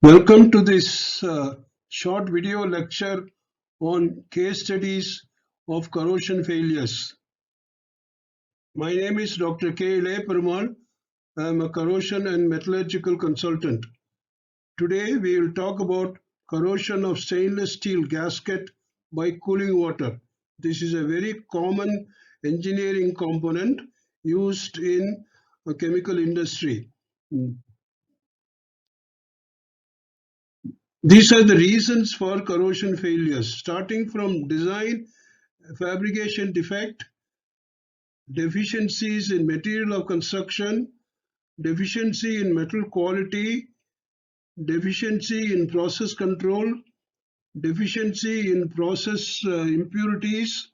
Welcome to this short video lecture on case studies of corrosion failures. My name is Dr. K. Perumal. I am a corrosion and metallurgical consultant. Today we will talk about corrosion of stainless steel gasket by cooling water. This is a very common engineering component used in a chemical industry. These are the reasons for corrosion failures, starting from design, fabrication defect, deficiencies in material of construction, deficiency in metal quality, deficiency in process control, deficiency in process impurities,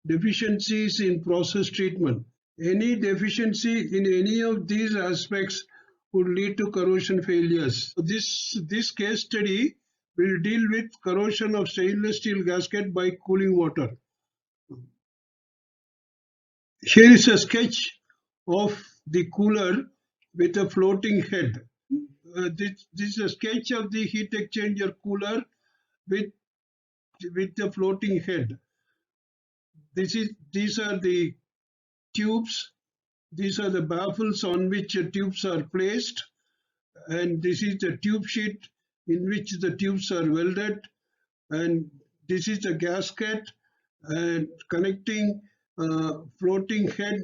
deficiencies in process treatment. Any deficiency in any of these aspects would lead to corrosion failures. This case study will deal with corrosion of stainless steel gasket by cooling water. Here is a sketch of the cooler with a floating head. This is a sketch of the heat exchanger cooler with the floating head. These are the tubes. These are the baffles on which the tubes are placed, and this is the tube sheet in which the tubes are welded, and this is the gasket and connecting floating head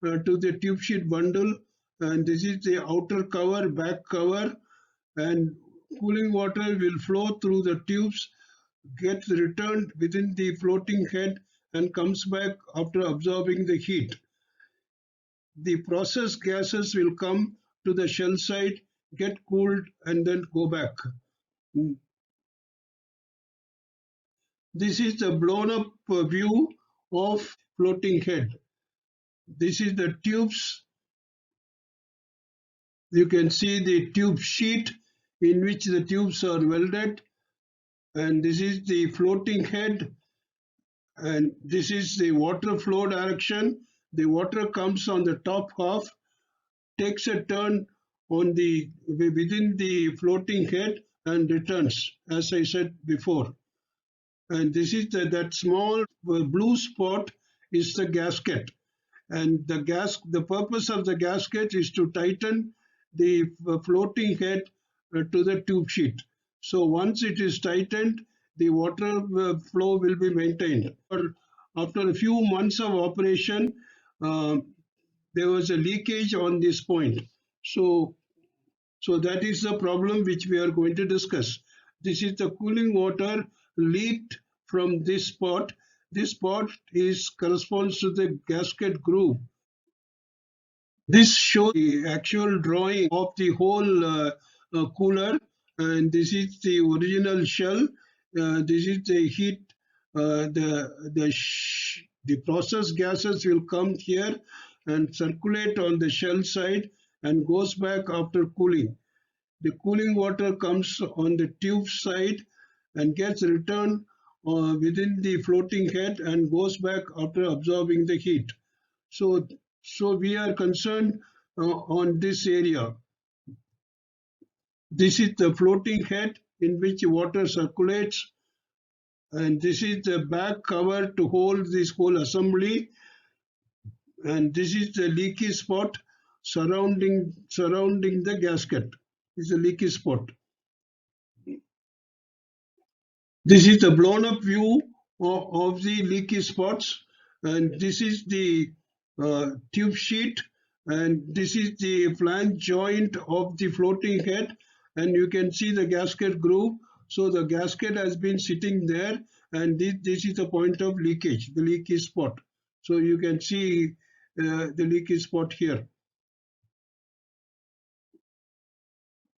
to the tube sheet bundle, and this is the outer cover, back cover, and cooling water will flow through the tubes, gets returned within the floating head and comes back after absorbing the heat. The process gases will come to the shell side, get cooled, and then go back. This is the blown up view of floating head. This is the tubes. You can see the tube sheet in which the tubes are welded, and this is the floating head, and this is the water flow direction. The water comes on the top half, takes a turn on within the floating head and returns, as I said before. And this is that small blue spot is the gasket, and the purpose of the gasket is to tighten the floating head to the tube sheet. So once it is tightened, the water flow will be maintained. After a few months of operation, there was a leakage on this point. So that is the problem which we are going to discuss. This is the cooling water leaked from this spot. This spot corresponds to the gasket groove. This shows the actual drawing of the whole cooler, and this is the original shell. This is the heat. The process gases will come here and circulate on the shell side and goes back after cooling. The cooling water comes on the tube side and gets returned within the floating head and goes back after absorbing the heat. So we are concerned on this area. This is the floating head in which water circulates, and this is the back cover to hold this whole assembly, and this is the leaky spot surrounding the gasket. This is a leaky spot. This is the blown up view of the leaky spots, and this is the tube sheet, and this is the flange joint of the floating head, and you can see the gasket groove. So the gasket has been sitting there, and this is the point of leakage, the leaky spot. So you can see the leaky spot here.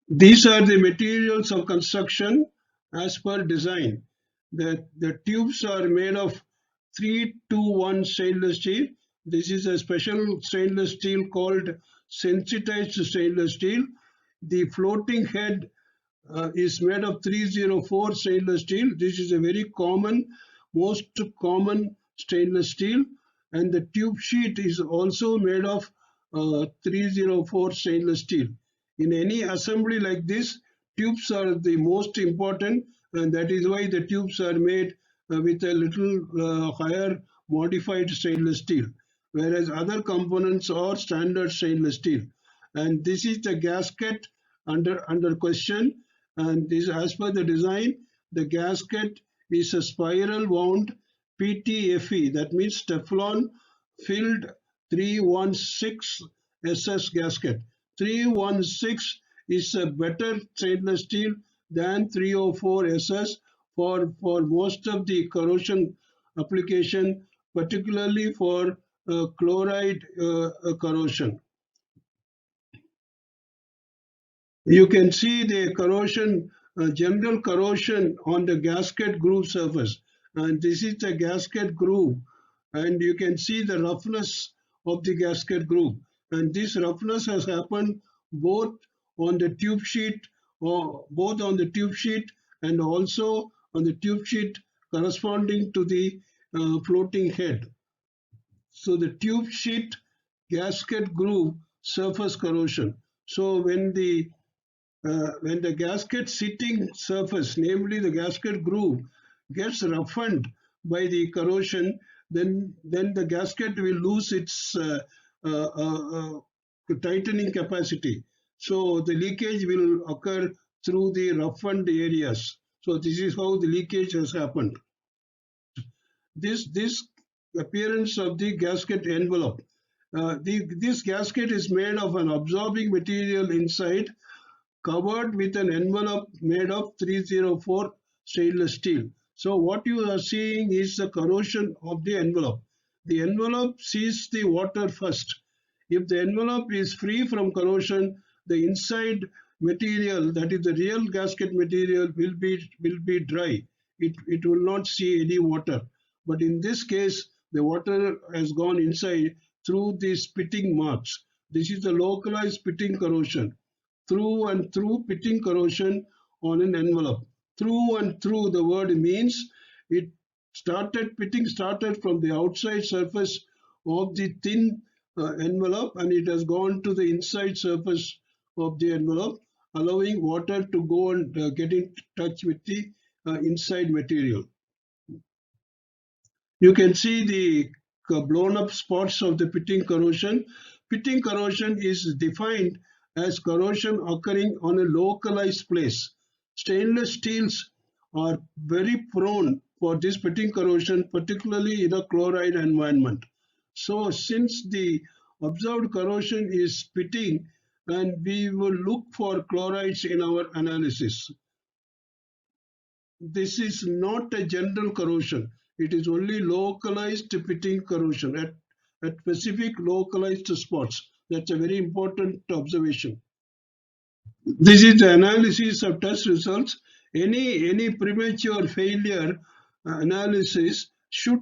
These are the materials of construction as per design. The tubes are made of 321 stainless steel. This is a special stainless steel called sensitized stainless steel. The floating head is made of 304 stainless steel. This is a very most common stainless steel, and the tube sheet is also made of 304 stainless steel. In any assembly like this, tubes are the most important, and that is why the tubes are made with a little higher modified stainless steel, whereas other components are standard stainless steel. And this is the gasket under question, and this, as per the design, the gasket is a spiral wound PTFE, that means Teflon filled 316 SS gasket. 316 is a better stainless steel than 304 SS for most of the corrosion application, particularly for chloride corrosion. You can see the corrosion, general corrosion on the gasket groove surface. And this is the gasket groove. And you can see the roughness of the gasket groove. And this roughness has happened both on the tube sheet, or both on the tube sheet and also on the tube sheet corresponding to the floating head. So the tube sheet gasket groove surface corrosion. So when the gasket sitting surface, namely the gasket groove, gets roughened by the corrosion, then the gasket will lose its tightening capacity. So the leakage will occur through the roughened areas. So this is how the leakage has happened. This appearance of the gasket envelope. This gasket is made of an absorbing material inside, covered with an envelope made of 304 stainless steel. So what you are seeing is the corrosion of the envelope. The envelope sees the water first. If the envelope is free from corrosion, the inside material, that is the real gasket material, will be dry. It will not see any water. But in this case, the water has gone inside through the spitting marks. This is the localized spitting corrosion. Through and through pitting corrosion on an envelope. Through and through, the word means pitting started from the outside surface of the thin envelope, and it has gone to the inside surface of the envelope, allowing water to go and get in touch with the inside material. You can see the blown up spots of the pitting corrosion. Pitting corrosion is defined as corrosion occurring on a localized place. Stainless steels are very prone for this pitting corrosion, particularly in a chloride environment. So since the observed corrosion is pitting, and we will look for chlorides in our analysis. This is not a general corrosion. It is only localized pitting corrosion at specific localized spots. That's a very important observation. This is the analysis of test results. Any premature failure analysis should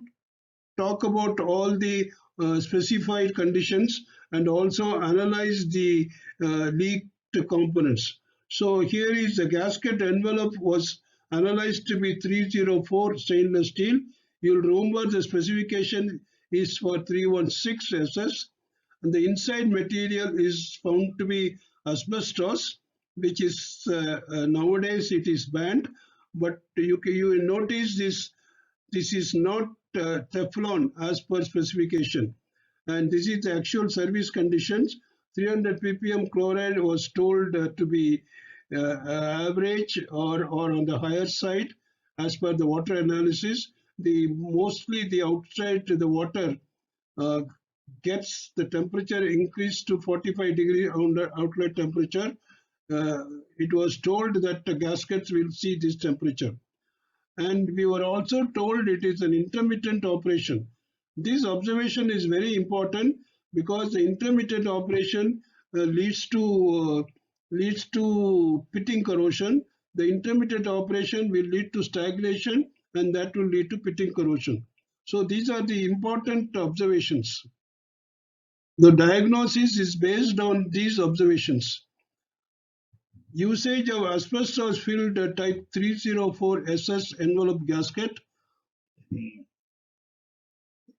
talk about all the specified conditions and also analyze the leaked components. So here is the gasket envelope was analyzed to be 304 stainless steel. You'll remember the specification is for 316 SS, and the inside material is found to be asbestos, which is nowadays it is banned. But you will notice this is not Teflon as per specification, and this is the actual service conditions. 300 ppm chloride was told to be average or on the higher side as per the water analysis. Mostly the outside the water gets the temperature increased to 45-degree outlet temperature. It was told that the gaskets will see this temperature. And we were also told it is an intermittent operation. This observation is very important because the intermittent operation leads to pitting corrosion. The intermittent operation will lead to stagnation, and that will lead to pitting corrosion. So these are the important observations. The diagnosis is based on these observations. Usage of asbestos filled type 304 SS envelope gasket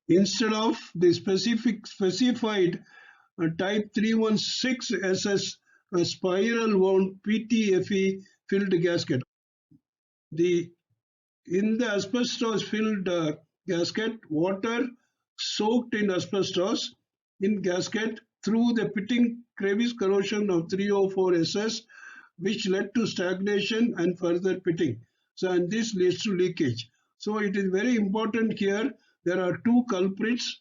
instead of the specified type 316 SS spiral wound PTFE filled gasket. The In the asbestos filled gasket, water soaked in asbestos in gasket through the pitting crevice corrosion of 304 SS, which led to stagnation and further pitting. So, and this leads to leakage. So it is very important here. There are two culprits,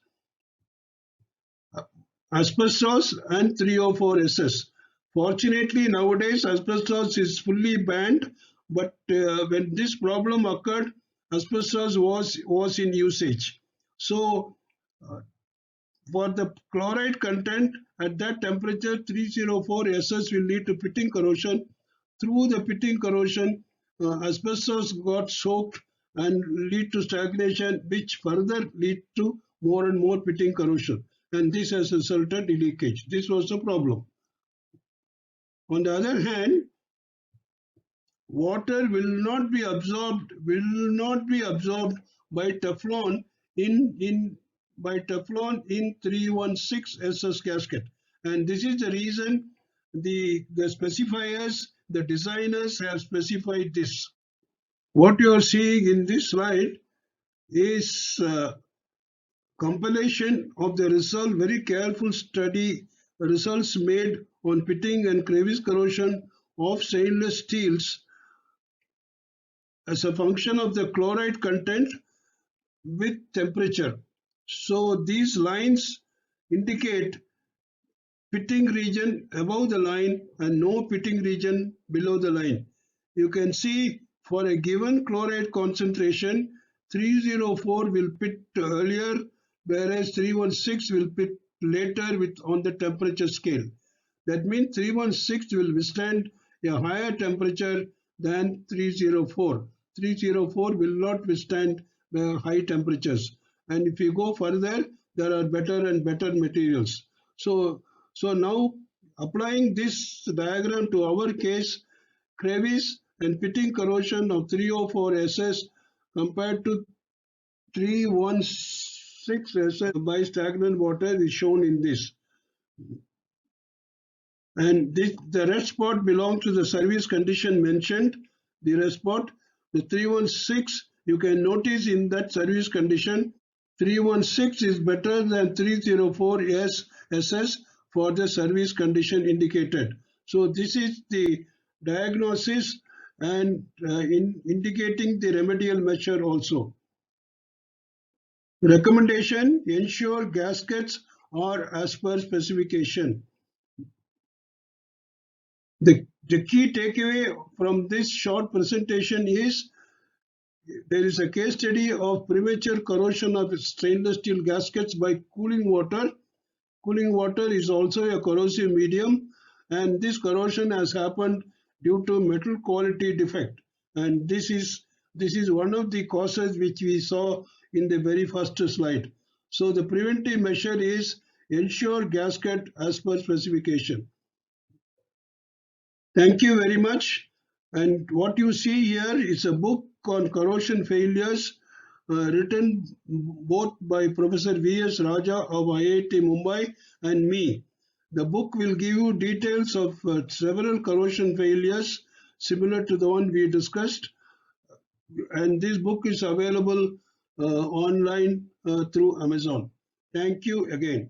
asbestos and 304 SS. Fortunately, nowadays asbestos is fully banned, but when this problem occurred, asbestos was in usage. So, uh, for the chloride content at that temperature, 304 SS will lead to pitting corrosion. Through the pitting corrosion, asbestos got soaked and lead to stagnation, which further lead to more and more pitting corrosion. And this has resulted in leakage. This was the problem. On the other hand, water will not be absorbed by Teflon in 316 SS gasket, and this is the reason the specifiers, the designers have specified this. What you are seeing in this slide is compilation of the result, very careful study results made on pitting and crevice corrosion of stainless steels as a function of the chloride content with temperature. So these lines indicate pitting region above the line and no pitting region below the line. You can see for a given chloride concentration, 304 will pit earlier, whereas 316 will pit later on the temperature scale. That means 316 will withstand a higher temperature than 304. 304 will not withstand the high temperatures. And if you go further, there are better and better materials. So now applying this diagram to our case, crevice and pitting corrosion of 304 SS compared to 316 SS by stagnant water is shown in this. And the red spot belongs to the service condition mentioned. The red spot, the 316, you can notice in that service condition, 316 is better than 304 SS for the service condition indicated. So this is the diagnosis and indicating the remedial measure also. Recommendation: ensure gaskets are as per specification. The key takeaway from this short presentation is there is a case study of premature corrosion of stainless steel gaskets by cooling water. Cooling water is also a corrosive medium, and this corrosion has happened due to metal quality defect. And this is one of the causes which we saw in the very first slide. So the preventive measure is ensure gasket as per specification. Thank you very much. And what you see here is a book on corrosion failures written both by Professor V.S. Raja of IIT Mumbai and me. The book will give you details of several corrosion failures similar to the one we discussed. And this book is available online through Amazon. Thank you again.